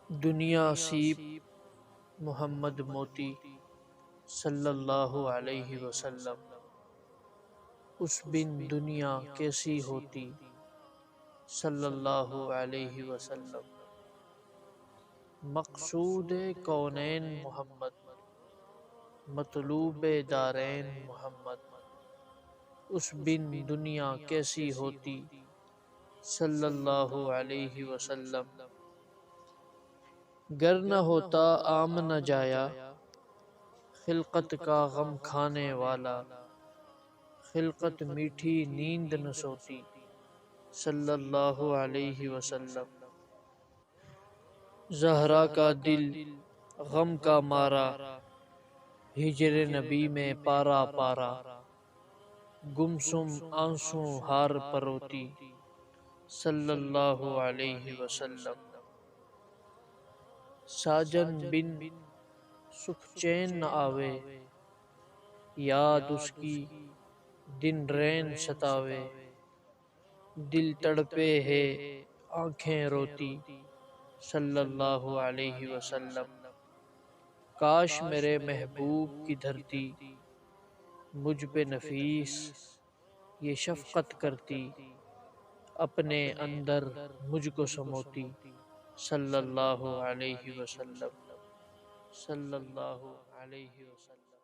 دنیا سیب محمد موتی صلی اللہ علیہ وسلم، اس بن دنیا کیسی ہوتی صلی اللہ علیہ وسلم۔ مقصود کونین محمد، مطلوب دارین محمد، اس بن دنیا کیسی ہوتی صلی اللہ علیہ وسلم۔ گر نہ ہوتا عام نہ جایا، خلقت کا غم کھانے والا، خلقت میٹھی نیند نہ سوتی صلی اللہ علیہ وسلم۔ زہرا کا دل غم کا مارا، ہجر نبی میں پارا پارا، گمسم آنسوں ہار پروتی صلی اللہ علیہ وسلم۔ ساجن بن سکھ چین نہ آوے، یاد اس کی دن رین ستاوے، دل تڑپے ہے آنکھیں روتی صلی اللہ علیہ وسلم۔ کاش میرے محبوب کی دھرتی مجھ پہ نفیس یہ شفقت کرتی، اپنے اندر مجھ کو سموتی صلی اللہ علیہ وسلم، صلی اللہ علیہ وسلم۔